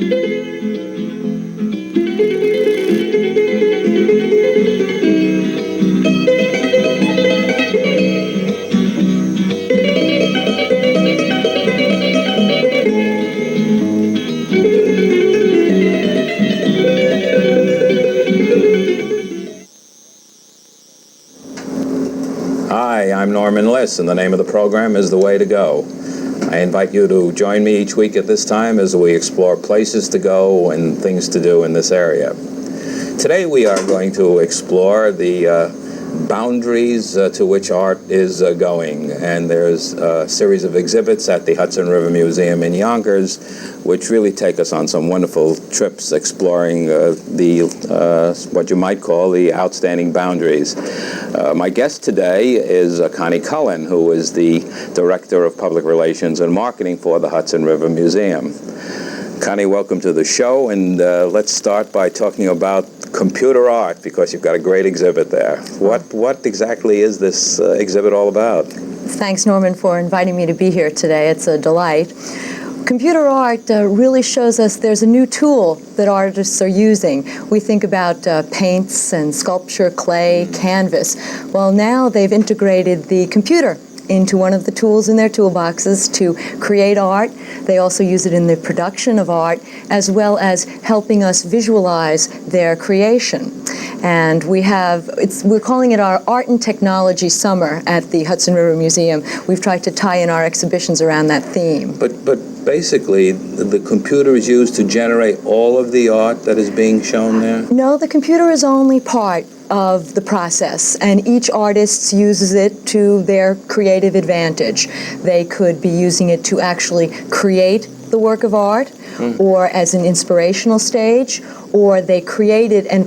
Hi, I'm Norman Liss, and the name of the program is The Way to Go. I invite you to join me each week at this time as we explore places to go and things to do in this area. Today we are going to explore the boundaries to which art is going, and there's a series of exhibits at the Hudson River Museum in Yonkers which really take us on some wonderful trips exploring what you might call the outstanding boundaries. My guest today is Connie Cullen, who is the Director of Public Relations and Marketing for the Hudson River Museum. Connie, welcome to the show, and let's start by talking about computer art, because you've got a great exhibit there. What exactly is this exhibit all about? Thanks, Norman, for inviting me to be here today. It's a delight. Computer art really shows us there's a new tool that artists are using. We think about paints and sculpture, clay, canvas. Well, now they've integrated the computer into one of the tools in their toolboxes to create art. They also use it in the production of art, as well as helping us visualize their creation. And we're calling it our Art and Technology Summer at the Hudson River Museum. We've tried to tie in our exhibitions around that theme. But basically, the computer is used to generate all of the art that is being shown there? No, the computer is only part of the process, and each artist uses it to their creative advantage. They could be using it to actually create the work of art, or as an inspirational stage, or they create it and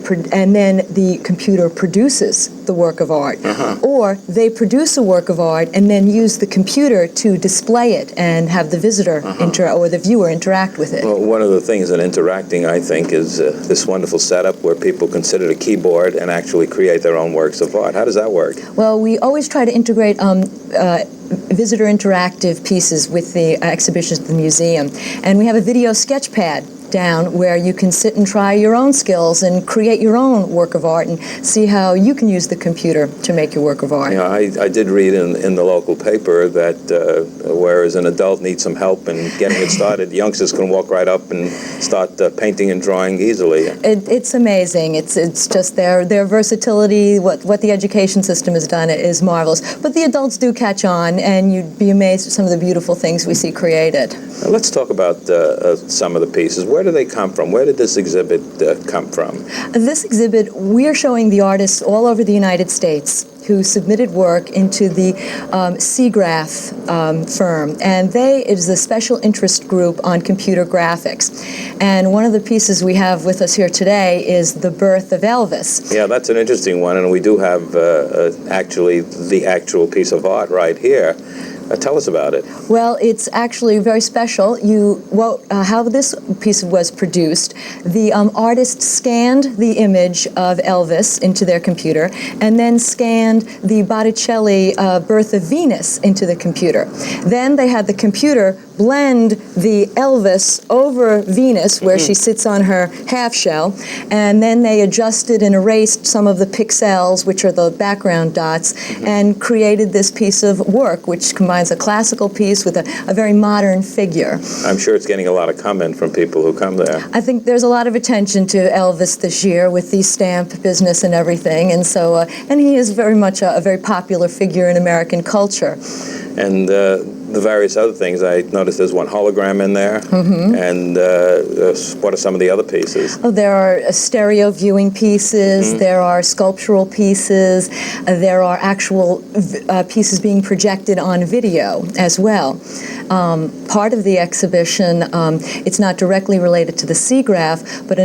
then the computer produces the work of art. Or they produce a work of art and then use the computer to display it and have the visitor or the viewer interact with it. Well, one of the things in interacting, I think, is this wonderful setup where people can sit at a keyboard and actually create their own works of art. How does that work? Well, we always try to integrate visitor interactive pieces with the exhibitions at the museum. And we have a video sketch pad down where you can sit and try your own skills and create your own work of art and see how you can use the computer to make your work of art. Yeah, I did read in the local paper that whereas an adult needs some help in getting it started, youngsters can walk right up and start painting and drawing easily. It's amazing. It's just their versatility, what the education system has done is marvelous. But the adults do catch on, and you'd be amazed at some of the beautiful things we see created. Let's talk about some of the pieces. Where do they come from? Where did this exhibit come from? This exhibit, we're showing the artists all over the United States who submitted work into the SIGGRAPH firm, and it is a special interest group on computer graphics. And one of the pieces we have with us here today is The Birth of Elvis. Yeah, that's an interesting one, and we do have actually the actual piece of art right here. Tell us about it. Well, it's actually very special. How this piece was produced, the artist scanned the image of Elvis into their computer and then scanned the Botticelli Birth of Venus into the computer. Then they had the computer blend the Elvis over Venus, where she sits on her half shell, and then they adjusted and erased some of the pixels, which are the background dots, and created this piece of work, which combines a classical piece with a very modern figure. I'm sure it's getting a lot of comment from people who come there. I think there's a lot of attention to Elvis this year with the stamp business and everything, and so and he is very much a very popular figure in American culture. And the various other things, I noticed there's one hologram in there. And what are some of the other pieces? Oh, there are stereo viewing pieces, there are sculptural pieces, there are actual pieces being projected on video as well. Part of the exhibition, it's not directly related to the SIGGRAPH, but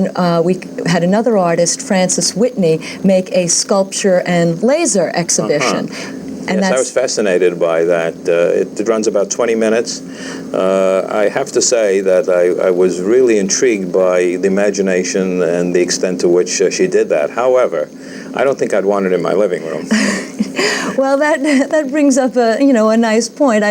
we had another artist, Francis Whitney, make a sculpture and laser exhibition. And yes, I was fascinated by that. It runs about 20 minutes. I have to say that I was really intrigued by the imagination and the extent to which she did that. However, I don't think I'd want it in my living room. Well, that brings up a nice point.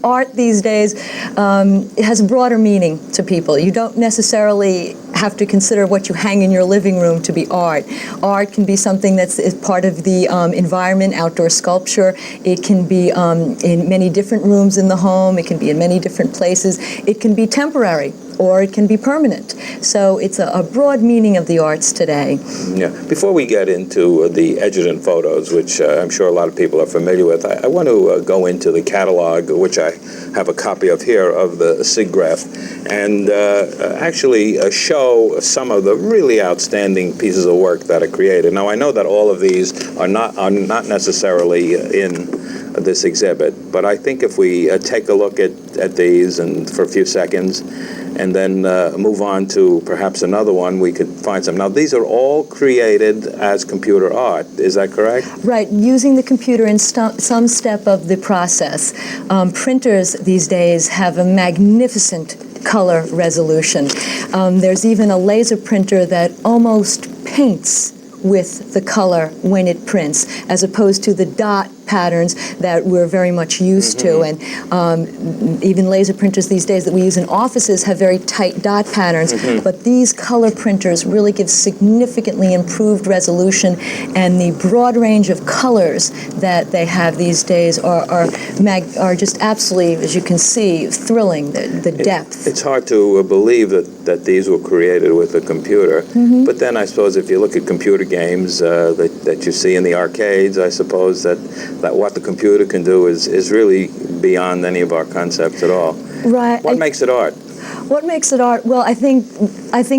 Art these days has a broader meaning to people. You don't necessarily have to consider what you hang in your living room to be art. Art can be something that's part of the environment, outdoor sculpture. It can be in many different rooms in the home. It can be in many different places. It can be temporary, or it can be permanent. So it's a broad meaning of the arts today. Yeah. Before we get into the Edgerton photos, which I'm sure a lot of people are familiar with, I want to go into the catalog, which I have a copy of here, of the SIGGRAPH, and actually show some of the really outstanding pieces of work that are created. Now, I know that all of these are not necessarily in this exhibit, but I think if we take a look at these and for a few seconds, and then move on to perhaps another one, we could find some. Now, these are all created as computer art. Is that correct? Right, using the computer in some step of the process. Printers these days have a magnificent color resolution. There's even a laser printer that almost paints with the color when it prints, as opposed to the dot patterns that we're very much used to. And even laser printers these days that we use in offices have very tight dot patterns, but these color printers really give significantly improved resolution, and the broad range of colors that they have these days are just absolutely, as you can see, thrilling, the depth. It's hard to believe that these were created with a computer, but then I suppose if you look at computer games that you see in the arcades, I suppose that what the computer can do is really beyond any of our concepts at all. Right. What makes it art? What makes it art? Well, I think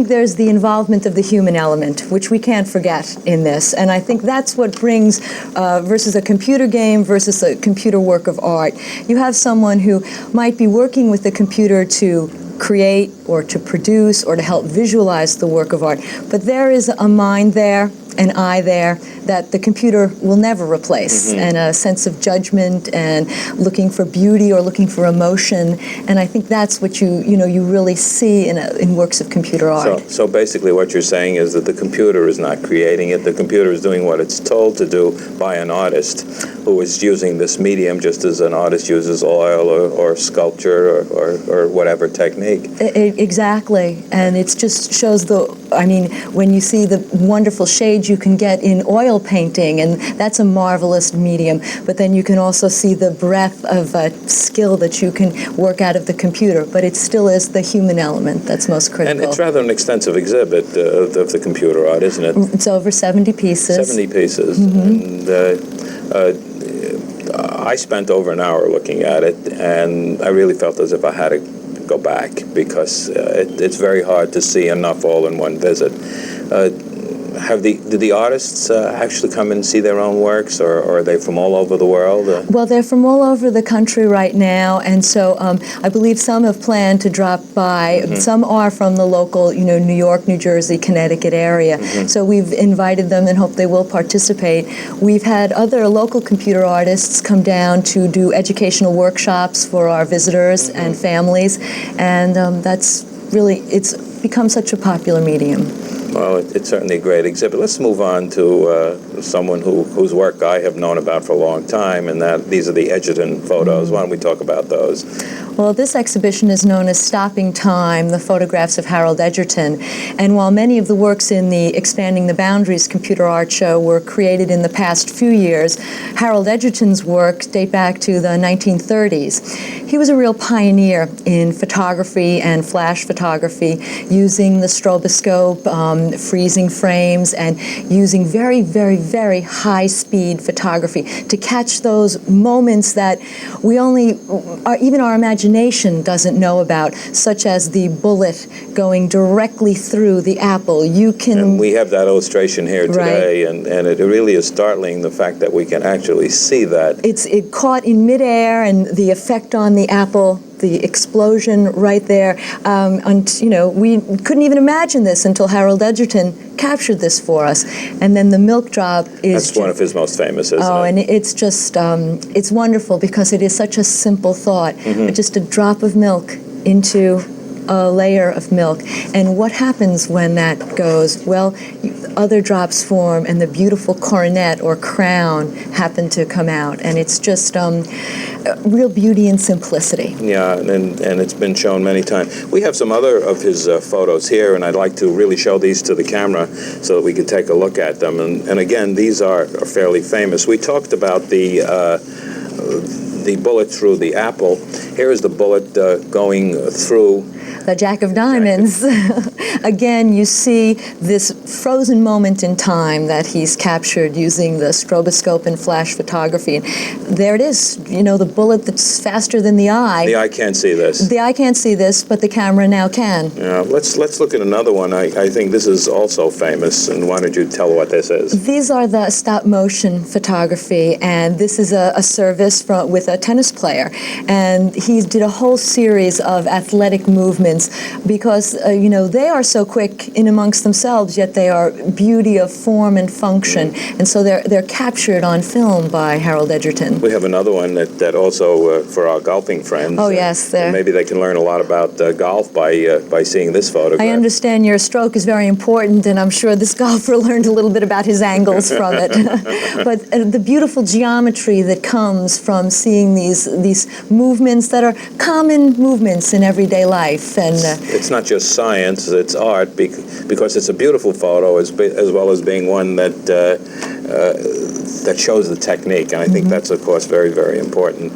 there's the involvement of the human element, which we can't forget in this. And I think that's what brings, versus a computer game versus a computer work of art. You have someone who might be working with the computer to create or to produce or to help visualize the work of art. But there is a mind there, an eye there, that the computer will never replace, and a sense of judgment and looking for beauty or looking for emotion. And I think that's what you really see in works of computer art. So basically what you're saying is that the computer is not creating it, the computer is doing what it's told to do by an artist who is using this medium just as an artist uses oil or sculpture or whatever technique. Exactly. And it just shows when you see the wonderful shades you can get in oil painting, and that's a marvelous medium, but then you can also see the breadth of skill that you can work out of the computer, but it still is the human element that's most critical. And it's rather an extensive exhibit of the computer art, isn't it? It's over 70 pieces. 70 pieces. And I spent over an hour looking at it, and I really felt as if I had to go back, because it's very hard to see enough all in one visit. Did the artists actually come and see their own works, or are they from all over the world? Well, they're from all over the country right now, and so I believe some have planned to drop by. Some are from the local, New York, New Jersey, Connecticut area. So we've invited them and hope they will participate. We've had other local computer artists come down to do educational workshops for our visitors and families, and it's become such a popular medium. Well, it's certainly a great exhibit. Let's move on to someone whose work I have known about for a long time, and these are the Edgerton photos. Why don't we talk about those? Well, this exhibition is known as Stopping Time, the photographs of Harold Edgerton. And while many of the works in the Expanding the Boundaries computer art show were created in the past few years, Harold Edgerton's works date back to the 1930s. He was a real pioneer in photography and flash photography, using the stroboscope, freezing frames, and using very, very, very high-speed photography to catch those moments that even our imagination doesn't know about, such as the bullet going directly through the apple. And we have that illustration here today, right. and it really is startling, the fact that we can actually see that. It caught in midair, and the effect on the apple, the explosion right there. We couldn't even imagine this until Harold Edgerton captured this for us. And then the milk drop is... That's one of his most famous, isn't it? Oh, and it's just, it's wonderful because it is such a simple thought. Just a drop of milk into a layer of milk. And what happens when that goes? Well, other drops form, and the beautiful coronet or crown happen to come out. And it's just real beauty and simplicity. Yeah, and it's been shown many times. We have some other of his photos here, and I'd like to really show these to the camera so that we can take a look at them. And again, these are fairly famous. We talked about the bullet through the apple. Here is the bullet going through the Jack of Diamonds. Again, you see this frozen moment in time that he's captured using the stroboscope and flash photography. And there it is, you know, the bullet that's faster than the eye. The eye can't see this. The eye can't see this, but the camera now can. Yeah, let's look at another one. I think this is also famous, and why don't you tell what this is? These are the stop-motion photography, and this is a service with a tennis player. And he did a whole series of athletic movements because, you know, they are so quick in amongst themselves, yet they are beauty of form and function. And so they're captured on film by Harold Edgerton. We have another one that also, for our golfing friends. Oh, yes. Maybe they can learn a lot about golf by seeing this photograph. I understand your stroke is very important, and I'm sure this golfer learned a little bit about his angles from it. But the beautiful geometry that comes from seeing these movements that are common movements in everyday life. And it's not just science, it's art, because it's a beautiful photo as well as being one that shows the technique, and I think that's, of course, very, very important.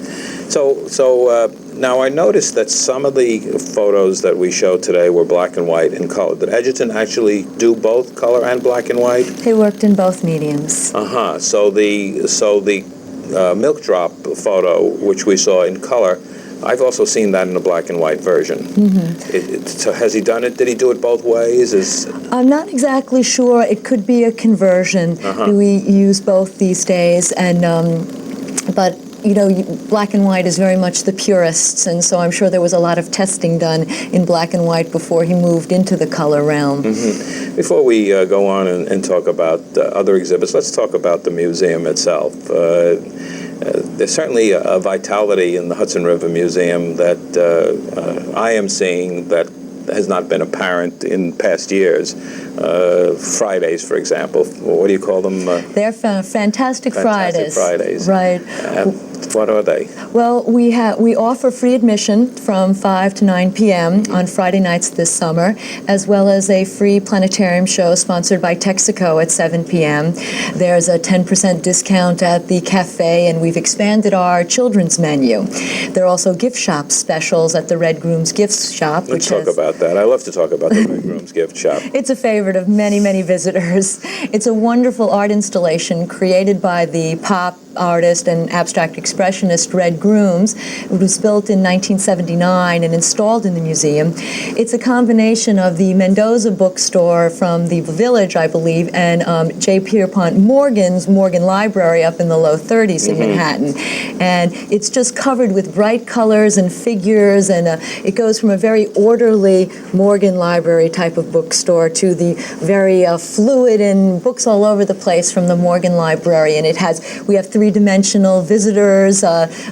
So now I noticed that some of the photos that we showed today were black and white and color. Did Edgerton actually do both color and black and white? He worked in both mediums. So the milk drop photo, which we saw in color, I've also seen that in a black and white version. So has he done it? Did he do it both ways? I'm not exactly sure. It could be a conversion. We use both these days, and but you know, black and white is very much the purists, and so I'm sure there was a lot of testing done in black and white before he moved into the color realm. Before we go on and talk about other exhibits, let's talk about the museum itself. There's certainly a vitality in the Hudson River Museum that I am seeing that has not been apparent in past years. Fridays, for example. What do you call them? They're Fantastic Fridays. Fridays. Right. What are they? Well, we offer free admission from 5 to 9 p.m. on Friday nights this summer, as well as a free planetarium show sponsored by Texaco at 7 p.m. There's a 10% discount at the cafe, and we've expanded our children's menu. There are also gift shop specials at the Red Grooms gift shop. Let's talk about that. I love to talk about the Red Grooms gift shop. It's a favorite of many, many visitors. It's a wonderful art installation created by the pop artist and abstract expressionist Red Grooms. It was built in 1979 and installed in the museum. It's a combination of the Mendoza bookstore from the Village, I believe, and J. Pierpont Morgan's Morgan Library up in the low 30s in Manhattan. And it's just covered with bright colors and figures, and it goes from a very orderly Morgan Library type of bookstore to the very fluid and books all over the place from the Morgan Library. And we have three-dimensional visitors,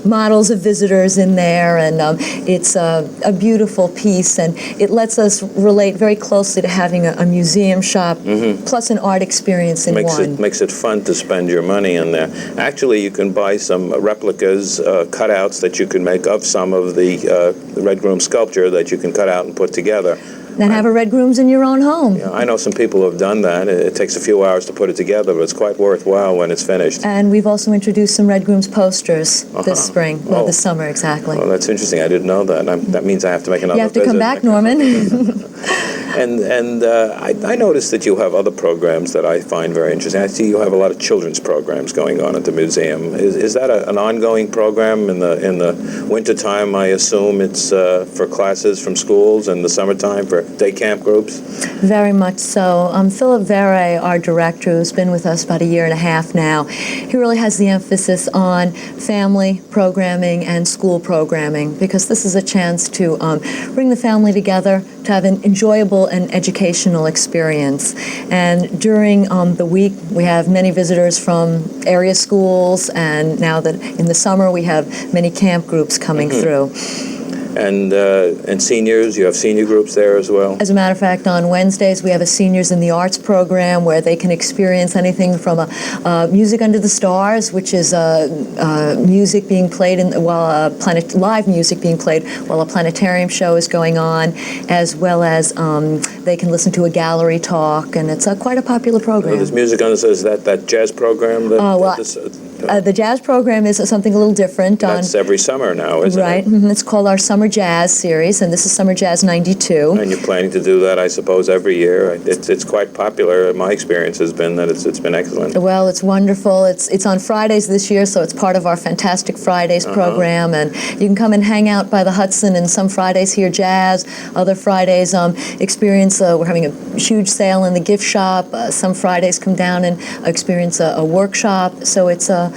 models of visitors in there, and it's a beautiful piece, and it lets us relate very closely to having a museum shop plus an art experience in one. Makes it fun to spend your money in there. Actually, you can buy some replicas, cutouts that you can make of some of the Red Groom sculpture that you can cut out and put together. And have a Red Grooms in your own home. Yeah, I know some people who have done that. It takes a few hours to put it together, but it's quite worthwhile when it's finished. And we've also introduced some Red Grooms posters this spring, or this summer, exactly. Oh, that's interesting. I didn't know that. That means I have to make another visit. You have to come back, Norman. And I noticed that you have other programs that I find very interesting. I see you have a lot of children's programs going on at the museum. Is that an ongoing program in the wintertime? I assume it's for classes from schools, and the summertime for day camp groups? Very much so. Philip Vere, our director, who's been with us about a year and a half now, he really has the emphasis on family programming and school programming, because this is a chance to bring the family together, to have an enjoyable and educational experience. And during the week, we have many visitors from area schools, and now that in the summer we have many camp groups coming through. And seniors, you have senior groups there as well? As a matter of fact, on Wednesdays we have a Seniors in the Arts program where they can experience anything from Music Under the Stars, which is music being played while live music being played while a planetarium show is going on, as well as they can listen to a gallery talk, and it's quite a popular program. This Music Under the Stars, is that jazz program? The jazz program is something a little different. That's every summer now, isn't it? Right. Mm-hmm. It's called our Summer Jazz series, and this is Summer Jazz 92. And you're planning to do that, I suppose, every year. It's quite popular. My experience has been that it's been excellent. Well, it's wonderful. It's on Fridays this year, so it's part of our Fantastic Fridays program, and you can come and hang out by the Hudson, and some Fridays hear jazz, other Fridays experience, we're having a huge sale in the gift shop, some Fridays come down and experience a workshop, so it's a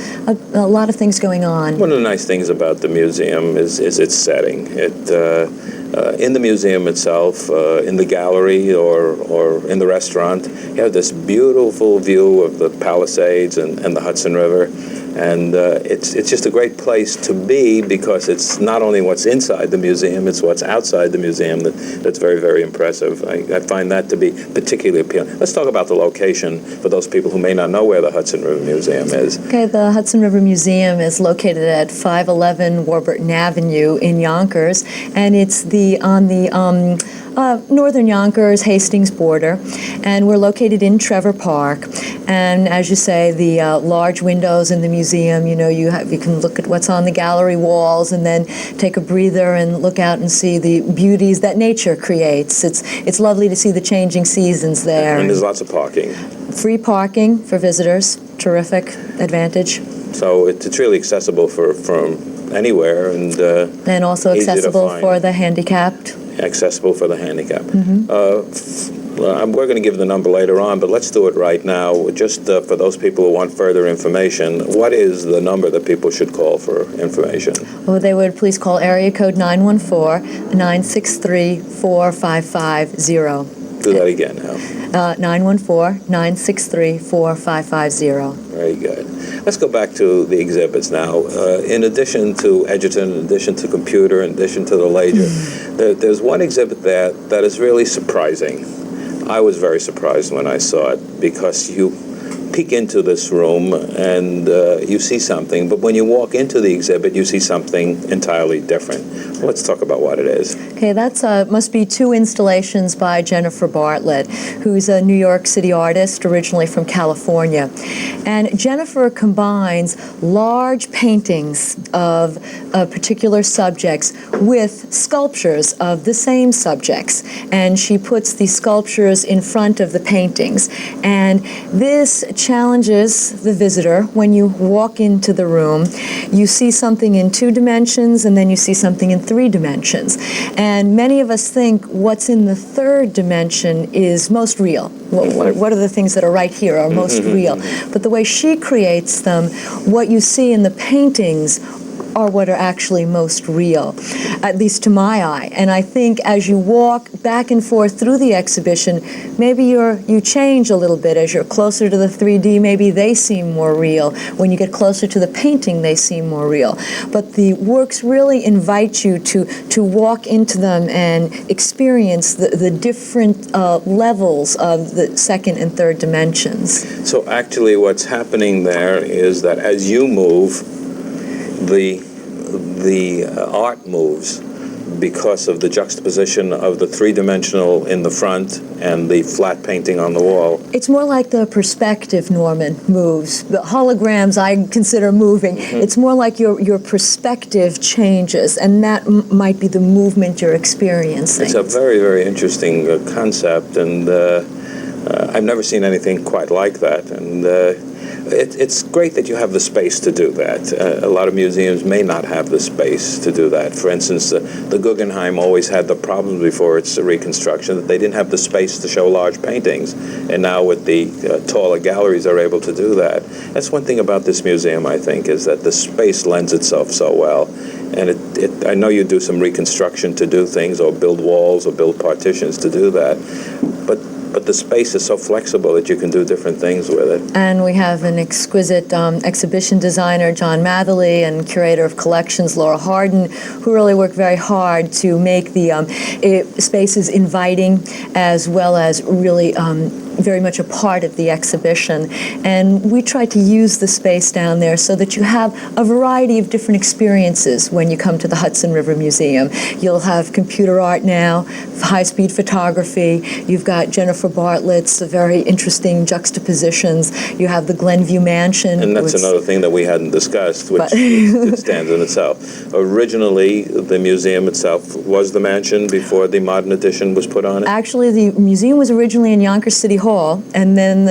lot of things going on. One of the nice things about the museum is its setting. In the museum itself, in the gallery or in the restaurant, you have this beautiful view of the Palisades and the Hudson River. And it's just a great place to be because it's not only what's inside the museum, it's what's outside the museum that's very, very impressive. I find that to be particularly appealing. Let's talk about the location for those people who may not know where the Hudson River Museum is. Okay, the Hudson River Museum is located at 511 Warburton Avenue in Yonkers, and it's on the northern Yonkers, Hastings border, and we're located in Trevor Park. And as you say, the large windows in the museum, you can look at what's on the gallery walls and then take a breather and look out and see the beauties that nature creates. It's lovely to see the changing seasons there. And there's lots of parking. Free parking for visitors, terrific advantage. So it's really accessible from anywhere and also accessible for the handicapped. Accessible for the handicapped. We're going to give the number later on, but let's do it right now. Just for those people who want further information, what is the number that people should call for information? Well, they would please call area code 914-963-4550. Do that again now. 914-963-4550. Very good. Let's go back to the exhibits now. In addition to Edgerton, in addition to computer, in addition to the ledger, there's one exhibit that is really surprising. I was very surprised when I saw it because you peek into this room and you see something, but when you walk into the exhibit, you see something entirely different. Let's talk about what it is. Okay, that's must be two installations by Jennifer Bartlett, who's a New York City artist originally from California. And Jennifer combines large paintings of particular subjects with sculptures of the same subjects. And she puts the sculptures in front of the paintings. And this challenges the visitor. When you walk into the room, you see something in 2 dimensions, and then you see something in 3 dimensions. And many of us think what's in the 3rd dimension is most real. What are the things that are right here are most real? But the way she creates them, what you see in the paintings are what are actually most real, at least to my eye. And I think as you walk back and forth through the exhibition, maybe you change a little bit. As you're closer to the 3D, maybe they seem more real. When you get closer to the painting, they seem more real. But the works really invite you to walk into them and experience the different levels of the 2nd and 3rd dimensions. So actually what's happening there is that as you move, the art moves because of the juxtaposition of the 3-dimensional in the front and the flat painting on the wall. It's more like the perspective, Norman, moves. The holograms I consider moving. It's more like your perspective changes, and that might be the movement you're experiencing. It's a very, very interesting concept, and I've never seen anything quite like that. And it's great that you have the space to do that. A lot of museums may not have the space to do that. For instance, the Guggenheim always had the problem before its reconstruction that they didn't have the space to show large paintings. And now with the taller galleries, they're able to do that. That's one thing about this museum, I think, is that the space lends itself so well. And I know you do some reconstruction to do things, or build walls or build partitions to do that. But but the space is so flexible that you can do different things with it. And we have an exquisite exhibition designer, John Matherly, and curator of collections, Laura Harden, who really worked very hard to make the spaces inviting as well as really very much a part of the exhibition. And we try to use the space down there so that you have a variety of different experiences when you come to the Hudson River Museum. You'll have computer art now, high-speed photography. You've got Jennifer Bartlett's very interesting juxtapositions. You have the Glenview Mansion. And that's another thing that we hadn't discussed, which it stands in itself. Originally, the museum itself was the mansion before the modern addition was put on it? Actually, the museum was originally in Yonkers City Hall, and then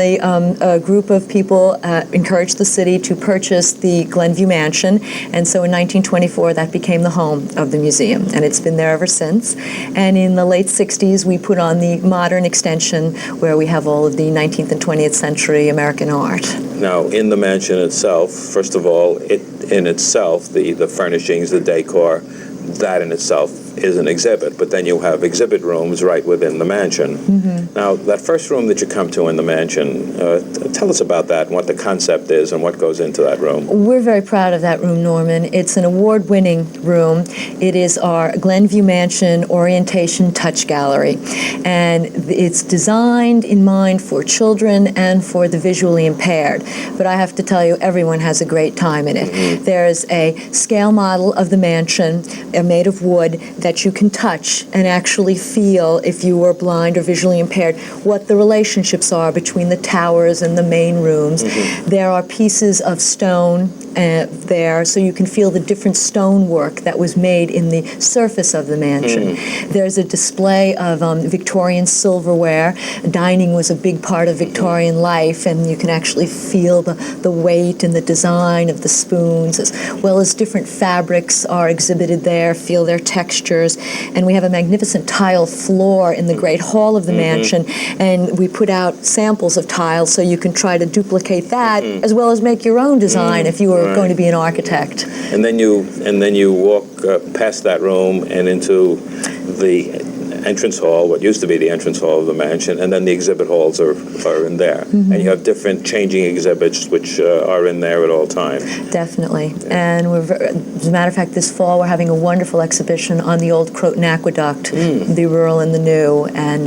a group of people encouraged the city to purchase the Glenview Mansion, and so in 1924 that became the home of the museum, and it's been there ever since. And in the late 60s we put on the modern extension where we have all of the 19th and 20th century American art. Now, in the mansion itself, first of all, the furnishings, the decor, that in itself is an exhibit, but then you have exhibit rooms right within the mansion. Mm-hmm. Now, that first room that you come to in the mansion, tell us about that and what the concept is and what goes into that room. We're very proud of that room, Norman. It's an award-winning room. It is our Glenview Mansion Orientation Touch Gallery, and it's designed in mind for children and for the visually impaired. But I have to tell you, everyone has a great time in it. Mm-hmm. There's a scale model of the mansion made of wood that you can touch and actually feel, if you were blind or visually impaired, what the relationships are between the towers and the main rooms. Mm-hmm. There are pieces of stone there, so you can feel the different stonework that was made in the surface of the mansion. Mm. There's a display of Victorian silverware. Dining was a big part of Victorian life, and you can actually feel the weight and the design of the spoons, as well as different fabrics are exhibited there, feel their textures. And we have a magnificent tile floor in the great hall of the mansion, and we put out samples of tiles so you can try to duplicate that as well as make your own design if you were going to be an architect. And then you walk past that room and into the entrance hall, what used to be the entrance hall of the mansion, and then the exhibit halls are in there. Mm-hmm. And you have different changing exhibits which are in there at all times. Definitely. Yeah. And as a matter of fact, this fall we're having a wonderful exhibition on the old Croton Aqueduct, the rural and the new, and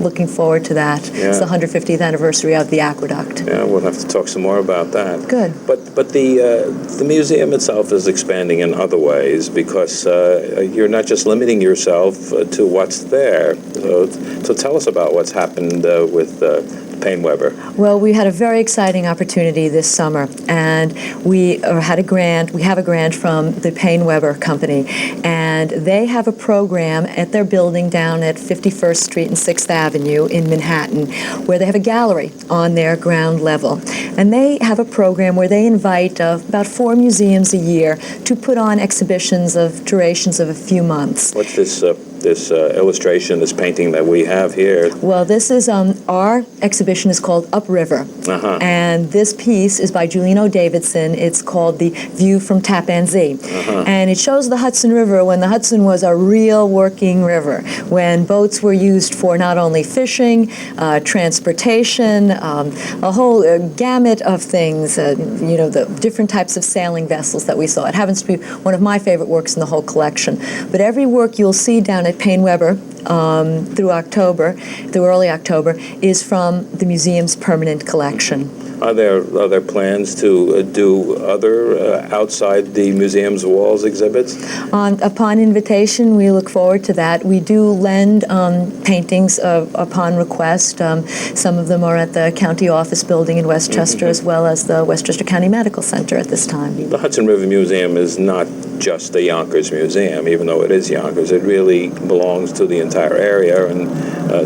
looking forward to that. Yeah. It's the 150th anniversary of the aqueduct. Yeah, we'll have to talk some more about that. Good. But the museum itself is expanding in other ways because you're not just limiting yourself to what's there. So tell us about what's happened with PaineWebber. Well, we had a very exciting opportunity this summer, and we have a grant from the PaineWebber Company, and they have a program at their building down at 51st Street and 6th Avenue in Manhattan, where they have a gallery on their ground level. And they have a program where they invite about 4 museums a year to put on exhibitions of durations of a few months. What's this illustration, this painting that we have here? Well, this is our exhibition is called Upriver, and this piece is by Julino Davidson. It's called The View from Tappan Zee, and it shows the Hudson River when the Hudson was a real working river, when boats were used for not only fishing, transportation, a whole gamut of things, the different types of sailing vessels that we saw. It happens to be one of my favorite works in the whole collection. But every work you'll see down at PaineWebber through early October, is from the museum's permanent collection. Are there plans to do other outside the museum's walls exhibits? Upon invitation, we look forward to that. We do lend paintings upon request. Some of them are at the county office building in Westchester, as well as the Westchester County Medical Center at this time. The Hudson River Museum is not just the Yonkers Museum, even though it is Yonkers. It really belongs to the entire area, and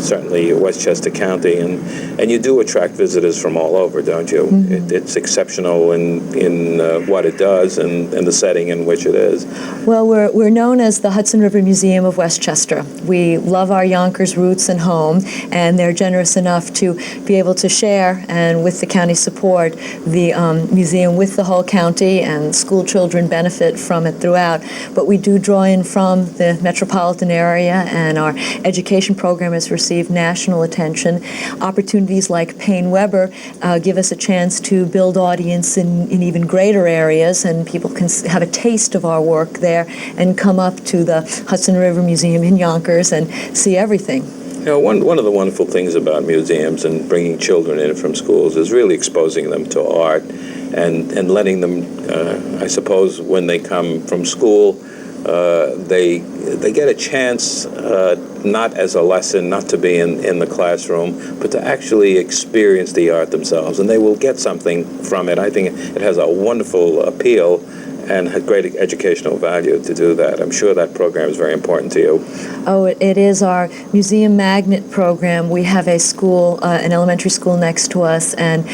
certainly Westchester County. And you do attract visitors from all over, don't you? Mm-hmm. It's exceptional in what it does and the setting in which it is. Well, we're known as the Hudson River Museum of Westchester. We love our Yonkers roots and home, and they're generous enough to be able to share, and with the county support, the museum with the whole county, and school children benefit from it throughout. But we do draw in from the metropolitan area, and our education program has received national attention. Opportunities like Payne Weber give us a chance to build audience in even greater areas, and people can have a taste of our work there and come up to the Hudson River Museum in Yonkers and see everything. You know, one of the wonderful things about museums and bringing children in from schools is really exposing them to art and letting them, I suppose, when they come from school, they get a chance, not as a lesson, not to be in the classroom, but to actually experience the art themselves, and they will get something from it. I think it has a wonderful appeal and had great educational value to do that. I'm sure that program is very important to you. Oh, it is our Museum Magnet program. We have a school, an elementary school next to us, and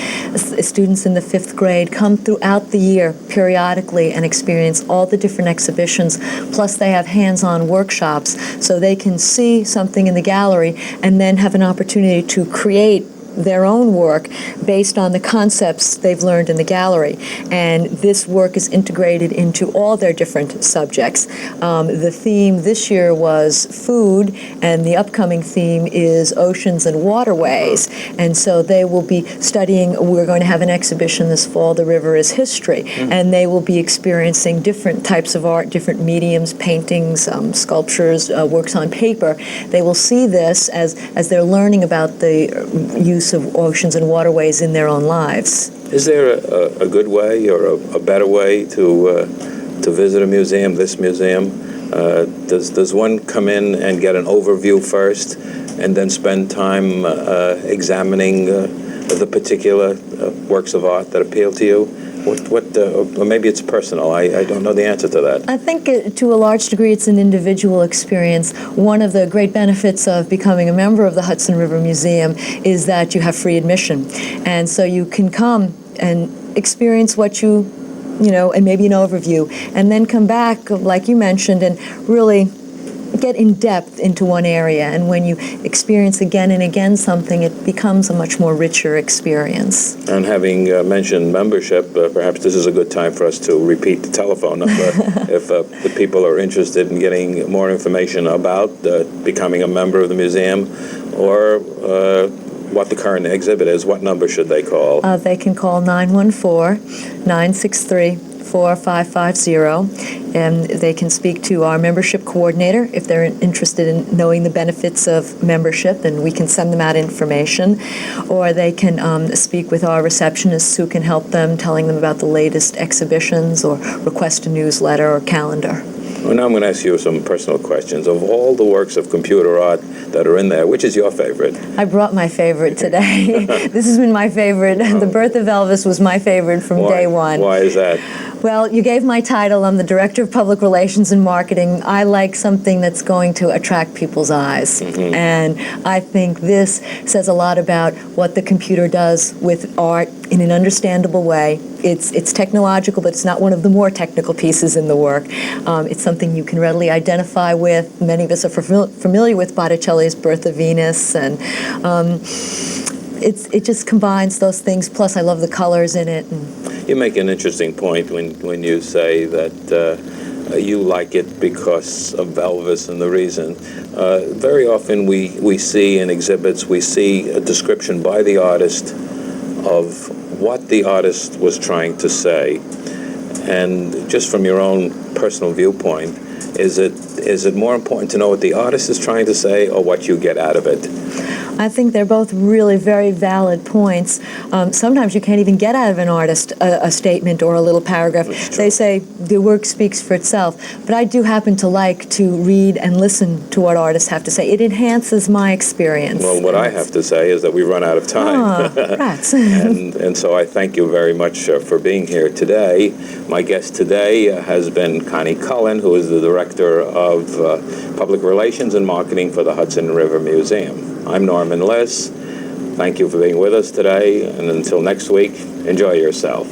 students in the 5th grade come throughout the year periodically and experience all the different exhibitions. Plus, they have hands-on workshops, so they can see something in the gallery and then have an opportunity to create their own work based on the concepts they've learned in the gallery. And this work is integrated into all their different subjects. The theme this year was food, and the upcoming theme is oceans and waterways. And so they will be studying, we're going to have an exhibition this fall, The River is History, and they will be experiencing different types of art, different mediums, paintings, sculptures, works on paper. They will see this as they're learning about the use of oceans and waterways in their own lives. Is there a good way or a better way to visit a museum, this museum? Does one come in and get an overview first and then spend time examining the particular works of art that appeal to you? Or maybe it's personal. I don't know the answer to that. I think to a large degree it's an individual experience. One of the great benefits of becoming a member of the Hudson River Museum is that you have free admission. And so you can come and experience what you know, and maybe an overview, and then come back, like you mentioned, and really get in depth into one area. And when you experience again and again something, it becomes a much more richer experience. And having mentioned membership, perhaps this is a good time for us to repeat the telephone number if the people are interested in getting more information about becoming a member of the museum, or what the current exhibit is. What number should they call? They can call 914-963-4550, and they can speak to our membership coordinator if they're interested in knowing the benefits of membership, and we can send them out information. Or they can speak with our receptionists who can help them, telling them about the latest exhibitions, or request a newsletter or calendar. Well, now I'm going to ask you some personal questions. Of all the works of computer art that are in there, which is your favorite? I brought my favorite today. This has been my favorite. The Birth of Elvis was my favorite from day one. Why is that? Well, you gave my title. I'm the Director of Public Relations and Marketing. I like something that's going to attract people's eyes. And I think this says a lot about what the computer does with art in an understandable way. It's technological, but it's not one of the more technical pieces in the work. It's something you can readily identify with. Many of us are familiar with Botticelli's Birth of Venus, and it just combines those things. Plus, I love the colors in it. You make an interesting point when you say that you like it because of Elvis and the reason. Very often we see in exhibits, we see a description by the artist of what the artist was trying to say. And just from your own personal viewpoint, is it more important to know what the artist is trying to say or what you get out of it? I think they're both really very valid points. Sometimes you can't even get out of an artist a statement or a little paragraph. They say the work speaks for itself. But I do happen to like to read and listen to what artists have to say. It enhances my experience. Well, what I have to say is that we run out of time. Rats. and so I thank you very much for being here today. My guest today has been Connie Cullen, who is the Director of Public Relations and Marketing for the Hudson River Museum. I'm Norman Liss. Thank you for being with us today, and until next week, enjoy yourself.